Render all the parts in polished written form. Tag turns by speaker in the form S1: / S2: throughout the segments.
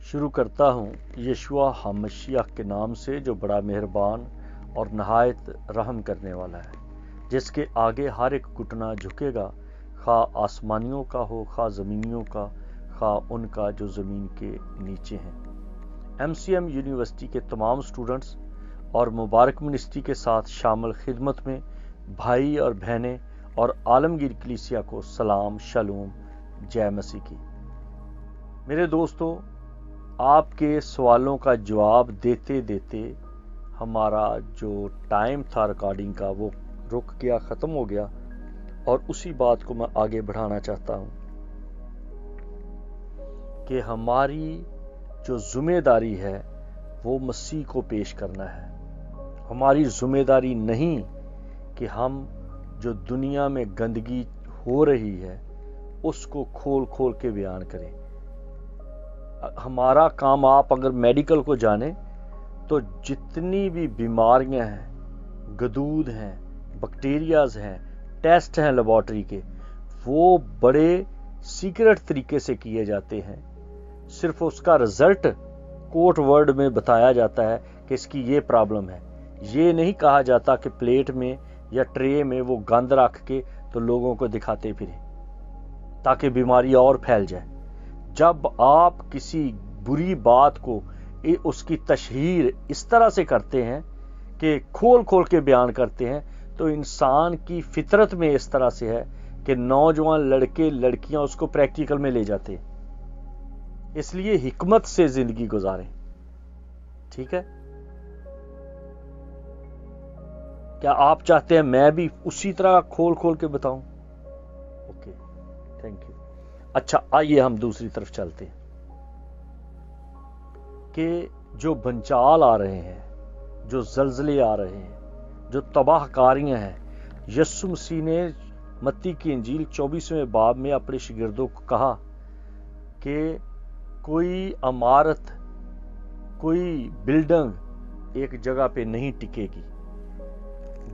S1: شروع کرتا ہوں یشوع ہمشیح کے نام سے جو بڑا مہربان اور نہایت رحم کرنے والا ہے، جس کے آگے ہر ایک گھٹنا جھکے گا، خواہ آسمانیوں کا ہو خواہ زمینیوں کا، خواہ ان کا جو زمین کے نیچے ہیں۔ MCM یونیورسٹی کے تمام سٹوڈنٹس اور مبارک منسٹری کے ساتھ شامل خدمت میں بھائی اور بہنیں اور عالمگیر کلیسیا کو سلام، شالوم، جے مسیح کی۔ میرے دوستو، آپ کے سوالوں کا جواب دیتے دیتے ہمارا جو ٹائم تھا ریکارڈنگ کا وہ رک گیا، ختم ہو گیا، اور اسی بات کو میں آگے بڑھانا چاہتا ہوں کہ ہماری جو ذمہ داری ہے وہ مسیح کو پیش کرنا ہے۔ ہماری ذمہ داری نہیں کہ ہم جو دنیا میں گندگی ہو رہی ہے اس کو کھول کھول کے بیان کریں۔ ہمارا کام، آپ اگر میڈیکل کو جانیں تو جتنی بھی بیماریاں ہیں، گدود ہیں، بیکٹیریاز ہیں، ٹیسٹ ہیں لیبارٹری کے، وہ بڑے سیکرٹ طریقے سے کیے جاتے ہیں۔ صرف اس کا رزلٹ کوٹ ورڈ میں بتایا جاتا ہے کہ اس کی یہ پرابلم ہے۔ یہ نہیں کہا جاتا کہ پلیٹ میں یا ٹرے میں وہ گند رکھ کے تو لوگوں کو دکھاتے پھریں تاکہ بیماری اور پھیل جائے۔ جب آپ کسی بری بات کو اس کی تشہیر اس طرح سے کرتے ہیں کہ کھول کھول کے بیان کرتے ہیں تو انسان کی فطرت میں اس طرح سے ہے کہ نوجوان لڑکے لڑکیاں اس کو پریکٹیکل میں لے جاتے ہیں۔ اس لیے حکمت سے زندگی گزاریں، ٹھیک ہے؟ کیا آپ چاہتے ہیں میں بھی اسی طرح کھول کھول کے بتاؤں؟ Okay, thank you. اچھا، آئیے ہم دوسری طرف چلتے ہیں کہ جو بنچال آ رہے ہیں، جو زلزلے آ رہے ہیں، جو تباہ کاریاں ہیں، یسوع مسیح نے متی کی انجیل 24ویں باب میں اپنے شاگردوں کو کہا کہ کوئی عمارت، کوئی بلڈنگ ایک جگہ پہ نہیں ٹکے گی۔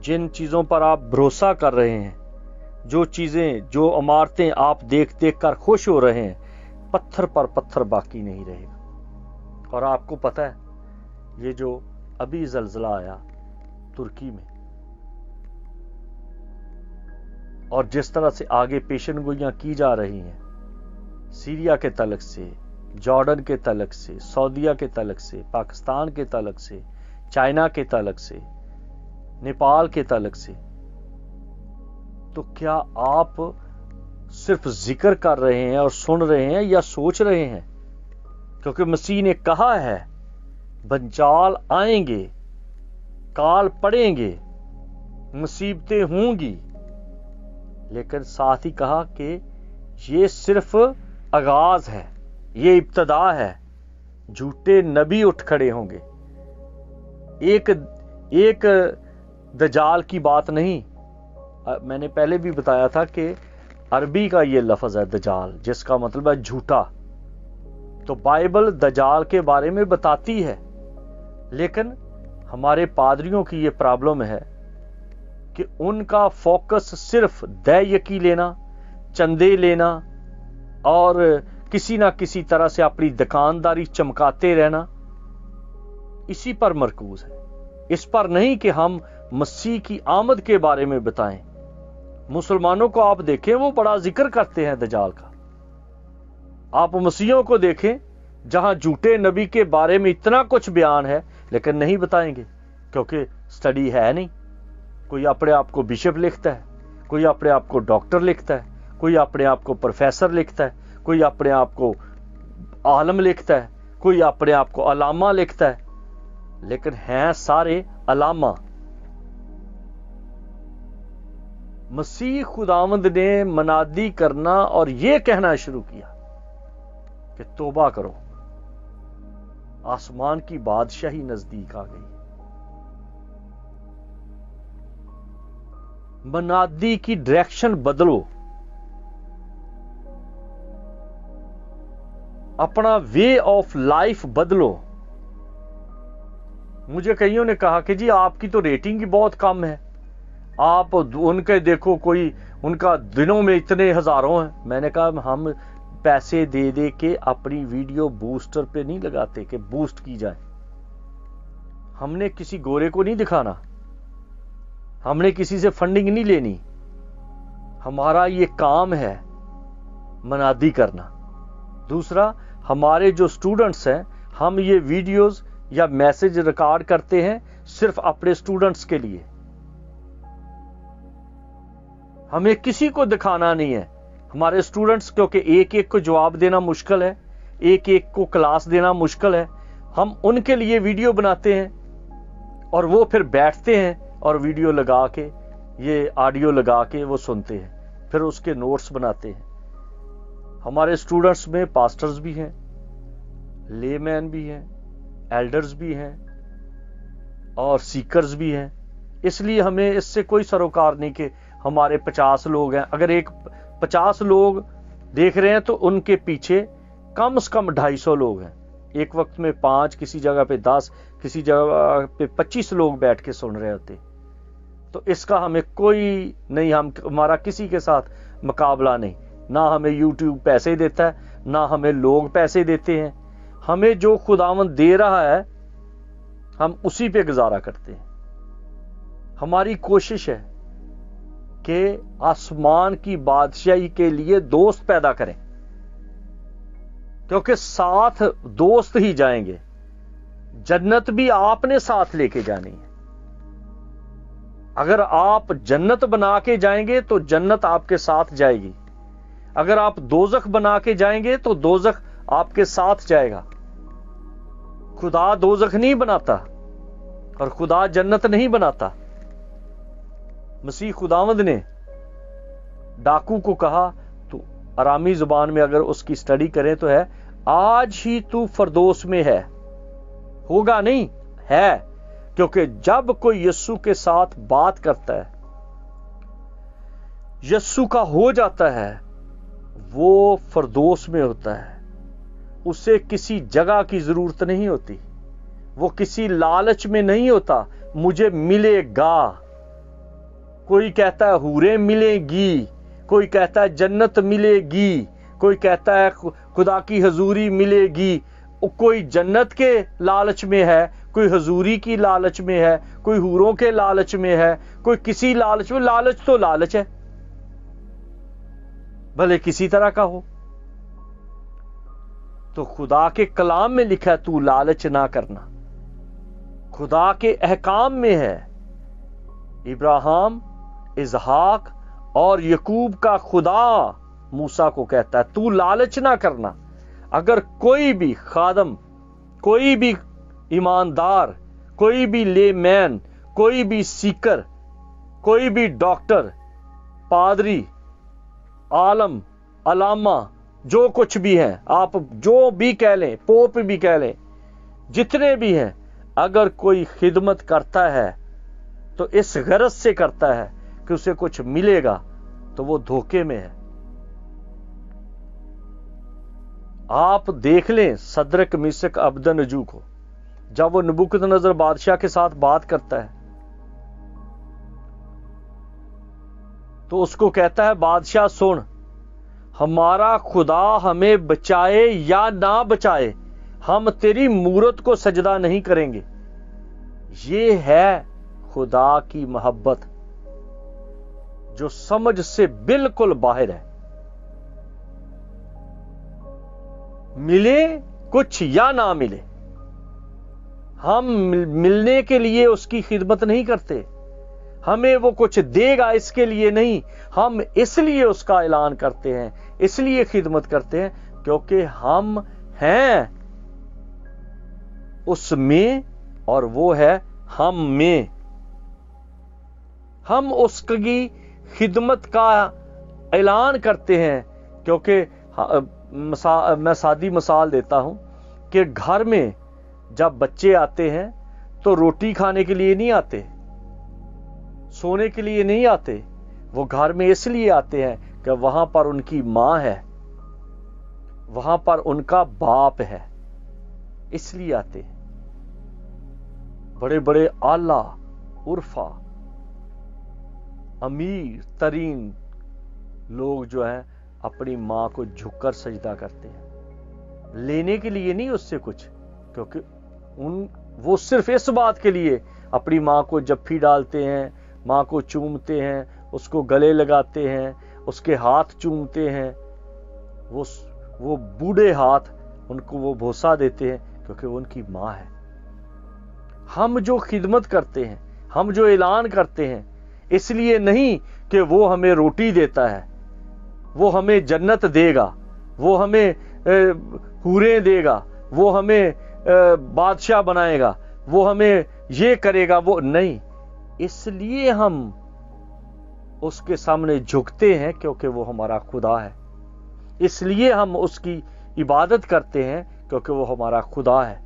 S1: جن چیزوں پر آپ بھروسہ کر رہے ہیں، جو چیزیں، جو عمارتیں آپ دیکھ دیکھ کر خوش ہو رہے ہیں، پتھر پر پتھر باقی نہیں رہے گا۔ اور آپ کو پتہ ہے یہ جو ابھی زلزلہ آیا ترکی میں، اور جس طرح سے آگے پیشن گوئیاں کی جا رہی ہیں سیریا کے تعلق سے، جارڈن کے تعلق سے، سعودیہ کے تعلق سے، پاکستان کے تعلق سے، چائنا کے تعلق سے، نیپال کے تعلق سے، تو کیا آپ صرف ذکر کر رہے ہیں اور سن رہے ہیں یا سوچ رہے ہیں؟ کیونکہ مسیح نے کہا ہے بنچال آئیں گے، کال پڑیں گے، مصیبتیں ہوں گی، لیکن ساتھ ہی کہا کہ یہ صرف آغاز ہے، یہ ابتدا ہے۔ جھوٹے نبی اٹھ کھڑے ہوں گے۔ ایک دجال کی بات نہیں، میں نے پہلے بھی بتایا تھا کہ عربی کا یہ لفظ ہے دجال، جس کا مطلب ہے جھوٹا۔ تو بائبل دجال کے بارے میں بتاتی ہے، لیکن ہمارے پادریوں کی یہ پرابلم ہے کہ ان کا فوکس صرف دے یقی لینا، چندے لینا اور کسی نہ کسی طرح سے اپنی دکانداری چمکاتے رہنا، اسی پر مرکوز ہے۔ اس پر نہیں کہ ہم مسیح کی آمد کے بارے میں بتائیں۔ مسلمانوں کو آپ دیکھیں، وہ بڑا ذکر کرتے ہیں دجال کا۔ آپ مسیحوں کو دیکھیں جہاں جھوٹے نبی کے بارے میں اتنا کچھ بیان ہے لیکن نہیں بتائیں گے، کیونکہ سٹڈی ہے نہیں۔ کوئی اپنے آپ کو بشپ لکھتا ہے، کوئی اپنے آپ کو ڈاکٹر لکھتا ہے، کوئی اپنے آپ کو پروفیسر لکھتا ہے، کوئی اپنے آپ کو عالم لکھتا ہے، کوئی اپنے آپ کو علامہ لکھتا ہے، لیکن ہیں سارے علامہ۔ مسیح خداوند نے منادی کرنا اور یہ کہنا شروع کیا کہ توبہ کرو، آسمان کی بادشاہی نزدیک آ گئی۔ منادی کی ڈائریکشن بدلو، اپنا وے آف لائف بدلو۔ مجھے کئیوں نے کہا کہ جی آپ کی تو ریٹنگ ہی بہت کم ہے، آپ ان کے دیکھو، کوئی ان کا دنوں میں اتنے ہزاروں ہیں۔ میں نے کہا ہم पैसे दे दे के अपनी वीडियो बूस्टर पे नहीं लगाते कि बूस्ट की जाए। हमने किसी गोरे को नहीं दिखाना, हमने किसी से फंडिंग नहीं लेनी। हमारा ये काम है मनादी करना। दूसरा, हमारे जो स्टूडेंट्स हैं, हम ये वीडियोस या मैसेज रिकॉर्ड करते हैं सिर्फ अपने स्टूडेंट्स के लिए। हमें किसी को दिखाना नहीं है। हमारे स्टूडेंट्स, क्योंकि एक एक को जवाब देना मुश्किल है, एक एक को क्लास देना मुश्किल है, हम उनके लिए वीडियो बनाते हैं और वो फिर बैठते हैं और वीडियो लगा के, ये ऑडियो लगा के वो सुनते हैं, फिर उसके नोट्स बनाते हैं। हमारे स्टूडेंट्स में पास्टर्स भी हैं, लेमैन भी हैं, एल्डर्स भी हैं और सीकर्स भी हैं। इसलिए हमें इससे कोई सरोकार नहीं कि हमारे 50 लोग हैं। अगर एक 50 लोग देख रहे हैं तो उनके पीछे कम से कम 250 लोग हैं। एक वक्त में 5, किसी जगह पे 10, किसी जगह पे 25 लोग बैठ के सुन रहे होते। तो इसका हमें कोई नहीं, हमारा किसी के साथ मुकाबला नहीं। ना हमें YouTube पैसे देता है, ना हमें लोग पैसे देते हैं। हमें जो खुदावंद दे रहा है हम उसी पे गुजारा करते हैं। हमारी कोशिश है कि आसमान की बादशाही के लिए दोस्त पैदा करें, क्योंकि साथ दोस्त ही जाएंगे। जन्नत भी आपने साथ लेके जानी है। अगर आप जन्नत बना के जाएंगे तो जन्नत आपके साथ जाएगी। अगर आप दोजख बना के जाएंगे तो दोजख आपके साथ जाएगा। खुदा दोजख नहीं बनाता और खुदा जन्नत नहीं बनाता। मसीह खुदावंद ने डाकू को कहा, तो अरामी जुबान में अगर उसकी स्टडी करें तो है, आज ही तू फरदोस में है। होगा नहीं, है। क्योंकि जब कोई यस्सु के साथ बात करता है, यस्सु का हो जाता है, वो फरदोस में होता है। उसे किसी जगह की जरूरत नहीं होती, वो किसी लालच में नहीं होता मुझे मिलेगा। कोई कहता है हूरें मिलेगी, कोई कहता है जन्नत मिलेगी, कोई कहता है खुदा की हजूरी मिलेगी। कोई जन्नत के लालच में है, कोई हजूरी की लालच में है, कोई हूरों के लालच में है, कोई किसी लालच में। लालच तो लालच है, भले किसी तरह का हो। तो खुदा के कलाम में लिखा है तू लालच ना करना। खुदा के अहकाम में है, इब्राहिम, इसहाक और यकूब का खुदा मूसा को कहता है तू लालच ना करना। अगर कोई भी खादम, कोई भी ईमानदार, कोई भी लेमैन, कोई भी सीकर, कोई भी डॉक्टर, पादरी, आलम, अलामा, जो कुछ भी हैं, आप जो भी कह लें, पोप भी कह लें, जितने भी हैं, अगर कोई खिदमत करता है तो इस गरज से करता है कि उसे कुछ मिलेगा, तो वो धोखे में है। आप देख लें सदरक, मिशक, अबदनजू को, जब वो नबूकदनेस्सर बादशाह के साथ बात करता है तो उसको कहता है बादशाह सुन, हमारा खुदा हमें बचाए या ना बचाए, हम तेरी मूरत को सजदा नहीं करेंगे। ये है खुदा की मोहब्बत जो समझ से बिल्कुल बाहर है। मिले कुछ या ना मिले, हम मिलने के लिए उसकी खिदमत नहीं करते। हमें वो कुछ देगा इसके लिए नहीं, हम इसलिए उसका ऐलान करते हैं, इसलिए खिदमत करते हैं क्योंकि हम हैं उसमें और वो है हम में। हम उसकी खिदमत का ऐलान करते हैं क्योंकि मैं सादी मिसाल देता हूं कि घर में जब बच्चे आते हैं तो रोटी खाने के लिए नहीं आते, सोने के लिए नहीं आते। वो घर में इसलिए आते हैं कि वहां पर उनकी मां है, वहां पर उनका बाप है, इसलिए आते हैं। बड़े बड़े आला, उर्फा, अमीर तरीन लोग जो हैं अपनी माँ को झुककर सजदा करते हैं, लेने के लिए नहीं उससे कुछ, क्योंकि वो सिर्फ इस बात के लिए अपनी माँ को जप्फी डालते हैं, माँ को चूमते हैं, उसको गले लगाते हैं, उसके हाथ चूमते हैं, वो बूढ़े हाथ उनको वो भोसा देते हैं, क्योंकि वो उनकी माँ है। हम जो खिदमत करते हैं, हम जो ऐलान करते हैं, इसलिए नहीं कि वो हमें रोटी देता है, वो हमें जन्नत देगा, वो हमें हूरें देगा, वो हमें बादशाह बनाएगा, वो हमें ये करेगा, वो नहीं। इसलिए हम उसके सामने झुकते हैं क्योंकि वो हमारा खुदा है। इसलिए हम उसकी इबादत करते हैं क्योंकि वो हमारा खुदा है।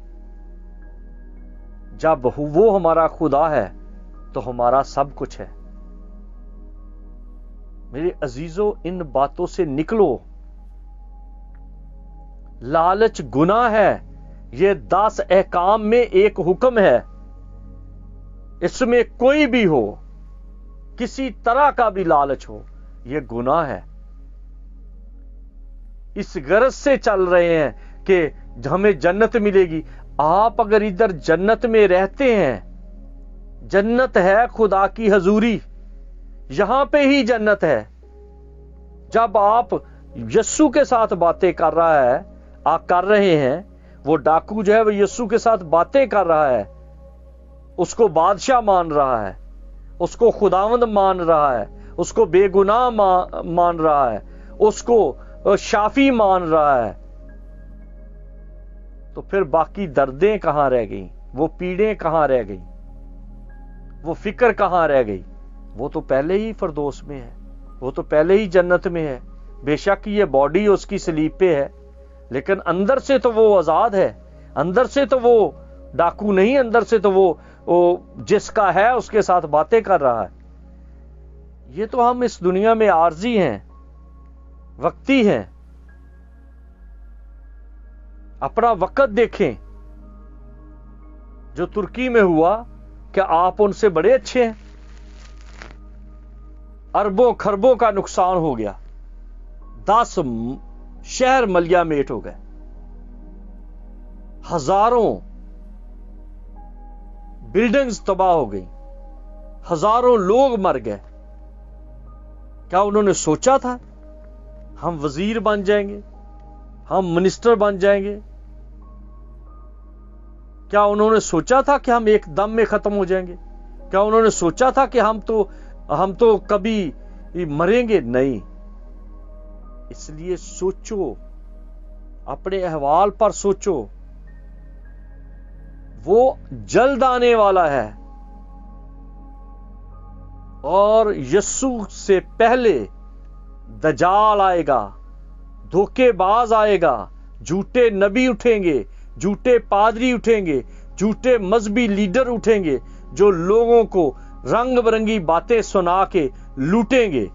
S1: जब वो हमारा खुदा है तो हमारा सब कुछ है। मेरे अजीजों, इन बातों से निकलो। लालच गुनाह है। ये 10 अहकाम में एक हुक्म है। इसमें कोई भी हो, किसी तरह का भी लालच हो, यह गुनाह है। इस गरज से चल रहे हैं कि हमें जन्नत मिलेगी। आप अगर इधर जन्नत में रहते हैं, जन्नत है खुदा की हजूरी, यहां पे ही जन्नत है। जब आप यस्सु के साथ बातें कर रहे हैं, वो डाकू जो है वो यस्सु के साथ बातें कर रहा है, उसको बादशाह मान रहा है, उसको खुदावंद मान रहा है, उसको बेगुनाह मान रहा है, उसको शाफी मान रहा है, तो फिर बाकी दर्दें कहां रह गई? वो पीड़ें कहां रह गई? वो फिक्र कहां रह गई? वो तो पहले ही फिरदौस में है, वो तो पहले ही जन्नत में है। बेशक ये बॉडी उसकी सलीब पे है, लेकिन अंदर से तो वो आजाद है। अंदर से तो वो डाकू नहीं, अंदर से तो वो जिसका है उसके साथ बातें कर रहा है। ये तो हम इस दुनिया में आर्जी हैं, वक्ती हैं। अपना वक्त देखें। जो तुर्की में हुआ, क्या आप उनसे बड़े अच्छे हैं? अरबों खरबों का नुकसान हो गया, 10 शहर मलिया मेट हो गए, हजारों बिल्डिंग्स तबाह हो गई, हजारों लोग मर गए। क्या उन्होंने सोचा था हम वजीर बन जाएंगे, हम मिनिस्टर बन जाएंगे? क्या उन्होंने सोचा था कि हम एक दम में खत्म हो जाएंगे? क्या उन्होंने सोचा था कि हम तो कभी मरेंगे? नहीं। इसलिए सोचो, अपने अहवाल पर सोचो। वो जल्द आने वाला है और यस्सु से पहले दजाल आएगा, धोखेबाज आएगा, झूठे नबी उठेंगे, झूठे पादरी उठेंगे, झूठे मजहबी लीडर उठेंगे, जो लोगों को रंग बिरंगी बातें सुना के लूटेंगे।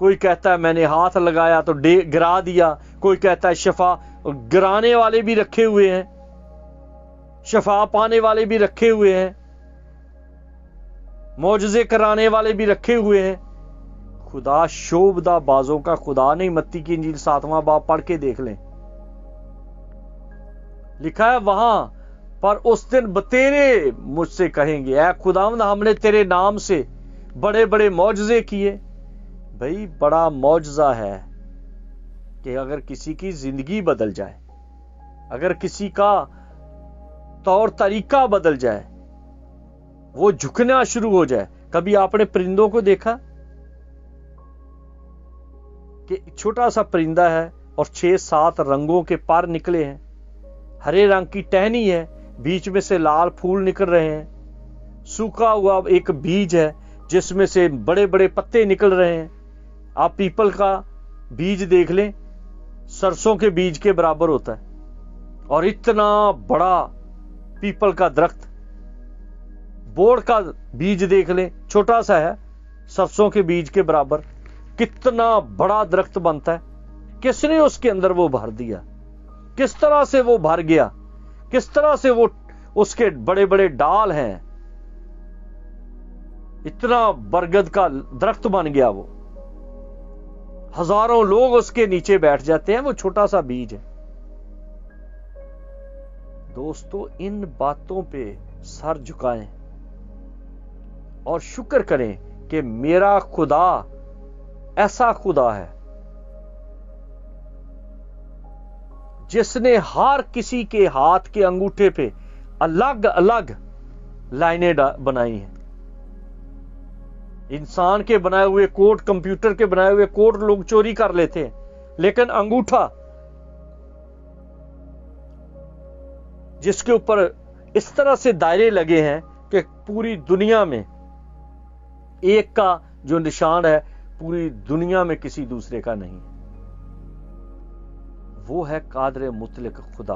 S1: कोई कहता है मैंने हाथ लगाया तो गिरा दिया, कोई कहता है शफा, गिराने वाले भी रखे हुए हैं, शफा पाने वाले भी रखे हुए हैं, मौजज़े कराने वाले भी रखे हुए हैं। खुदा शोभदा बाजों का खुदा नहीं। मत्ती की इंजील 7वां बाब पढ़ के देख लें, लिखा है वहां पर उस दिन बतेरे मुझसे कहेंगे, ऐ खुदावंद हमने तेरे नाम से बड़े बड़े मौजज़े किए। भाई बड़ा मौजज़ा है कि अगर किसी की जिंदगी बदल जाए, अगर किसी का तौर तरीका बदल जाए, वो झुकना शुरू हो जाए। कभी आपने परिंदों को देखा कि छोटा सा परिंदा है और 6-7 रंगों के पर निकले हैं, हरे रंग की टहनी है, बीच में से लाल फूल निकल रहे हैं, सूखा हुआ एक बीज है जिसमें से बड़े बड़े पत्ते निकल रहे हैं। आप पीपल का बीज देख लें, सरसों के बीज के बराबर होता है, और इतना बड़ा पीपल का दरख्त। बोड़ का बीज देख लें, छोटा सा है, सरसों के बीज के बराबर, कितना बड़ा दरख्त बनता है। किसने उसके अंदर वो भर दिया? किस तरह से वो भर गया? किस तरह से वो उसके बड़े बड़े डाल हैं, इतना बरगद का दरख्त बन गया वो। हजारों लोग उसके नीचे बैठ जाते हैं, वो छोटा सा बीज है। दोस्तों, इन बातों पे सर झुकाएं और शुक्र करें कि मेरा खुदा ऐसा खुदा है जिसने हर किसी के हाथ के अंगूठे पे अलग अलग लाइनें बनाई हैं। इंसान के बनाए हुए कोड, कंप्यूटर के बनाए हुए कोड लोग चोरी कर लेते हैं, लेकिन अंगूठा जिसके ऊपर इस तरह से दायरे लगे हैं कि पूरी दुनिया में एक का जो निशान है, पूरी दुनिया में किसी दूसरे का नहीं है। वो है कादर मुतलक खुदा,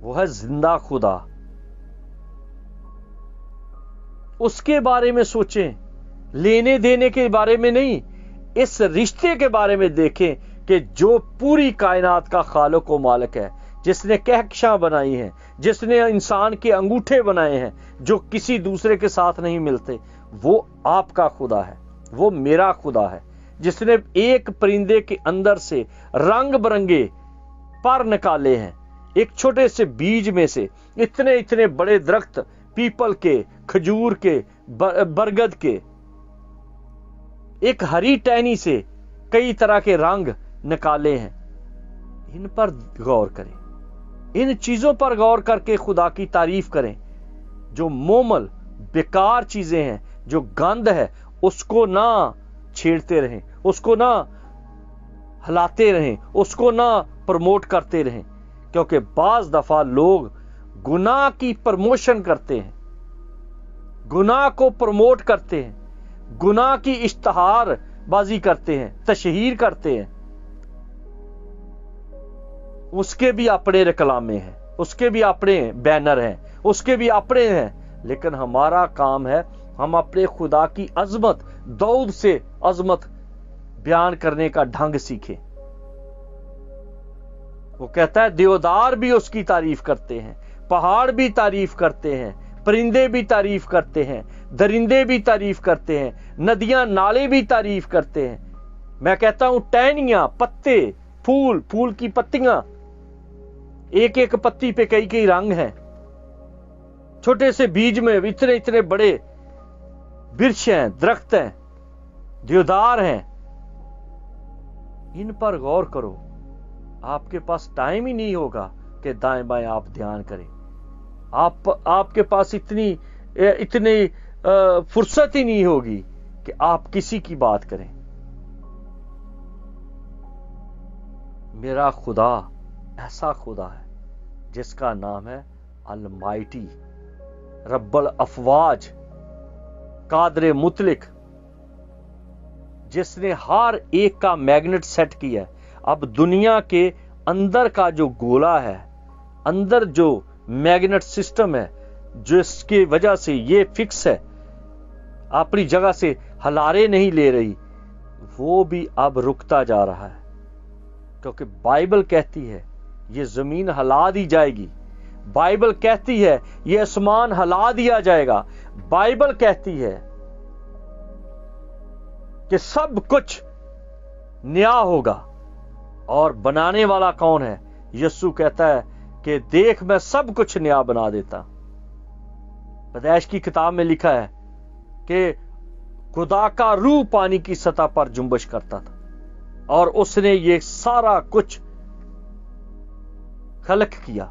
S1: वो है जिंदा खुदा। उसके बारे में सोचें, लेने देने के बारे में नहीं, इस रिश्ते के बारे में देखें कि जो पूरी कायनात का खालिक व मालिक है, जिसने कहकशां बनाई हैं, जिसने इंसान के अंगूठे बनाए हैं जो किसी दूसरे के साथ नहीं मिलते, वो आपका खुदा है, वो मेरा खुदा है, जिसने एक परिंदे के अंदर से रंग बरंगे पर निकाले हैं, एक छोटे से बीज में से इतने इतने बड़े दरख्त, पीपल के, खजूर के, बरगद के, एक हरी टहनी से कई तरह के रंग निकाले हैं। इन पर गौर करें, इन चीजों पर गौर करके खुदा की तारीफ करें। जो मोमल बेकार चीजें हैं, जो गंद है, उसको ना छेड़ते रहें, उसको ना हलाते रहें, उसको ना प्रमोट करते रहें, क्योंकि बाज दफा लोग गुनाह की प्रमोशन करते हैं, गुनाह को प्रमोट करते हैं, गुनाह की इश्तहार बाजी करते हैं, तशहीर करते हैं। उसके भी अपने रिकलामे हैं, उसके भी अपने बैनर हैं, उसके भी अपने हैं, लेकिन हमारा काम है हम अपने खुदा की अजमत, दाऊद से अजमत बयान करने का ढंग सीखें। वो कहता है देवदार भी उसकी तारीफ करते हैं, पहाड़ भी तारीफ करते हैं, परिंदे भी तारीफ करते हैं, दरिंदे भी तारीफ करते हैं, नदियां नाले भी तारीफ करते हैं। मैं कहता हूं टहनियां, पत्ते, फूल, फूल की पत्तियां, एक एक पत्ती पे कई कई रंग हैं, छोटे से बीज में इतने इतने बड़े वृक्ष हैं, दरख्त हैं, देवदार हैं। इन पर गौर करो। आपके पास टाइम ही नहीं होगा कि दाएं बाएं आप ध्यान करें। आपके पास इतनी फुर्सत ही नहीं होगी कि आप किसी की बात करें। मेरा खुदा ऐसा खुदा है जिसका नाम है अलमाइटी, रब्बल अफवाज, कादर मुतलिक, जिसने हर एक का मैग्नेट सेट किया है। अब दुनिया के अंदर का जो गोला है, अंदर जो मैग्नेट सिस्टम है, जिसकी वजह से ये फिक्स है, अपनी जगह से हलारे नहीं ले रही, वो भी अब रुकता जा रहा है, क्योंकि बाइबल कहती है ये जमीन हिला दी जाएगी। बाइबल कहती है ये आसमान हिला दिया जाएगा। बाइबल कहती है कि सब कुछ नया होगा। और बनाने वाला कौन है? यीशु कहता है कि देख मैं सब कुछ नया बना देता। पैदाइश की किताब में लिखा है कि खुदा का रूह पानी की सतह पर जुम्बश करता था और उसने ये सारा कुछ खलक किया।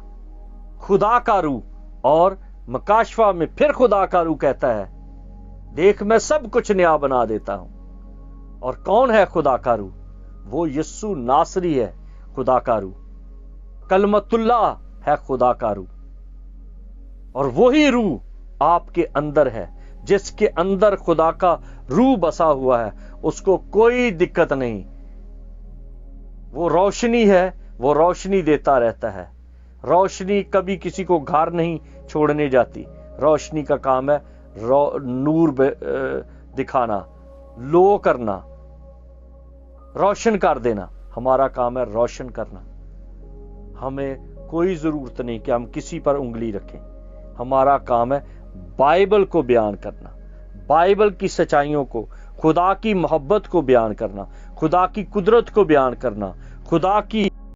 S1: खुदा का रूह। और मकाशवा में फिर खुदा का रूह कहता है देख मैं सब कुछ नया बना देता हूं। और कौन है खुदा का रूह? वो यीशु नासरी है, खुदा का रूह। कलमतुल्लाह है खुदा का रूह। और वही रूह आपके अंदर है, जिसके अंदर खुदा का रूह बसा हुआ है, उसको कोई दिक्कत नहीं। वो रोशनी है, वो रोशनी देता रहता है। रोशनी कभी किसी को घर नहीं छोड़ने जाती। रोशनी का काम है नूर दिखाना, लो करना, रोशन कर देना। हमारा काम है रोशन करना। हमें कोई जरूरत नहीं कि हम किसी पर उंगली रखें। हमारा काम है बाइबल को बयान करना, बाइबल की सच्चाइयों को, खुदा की मोहब्बत को बयान करना, خدا کی قدرت کو بیان کرنا، خدا کی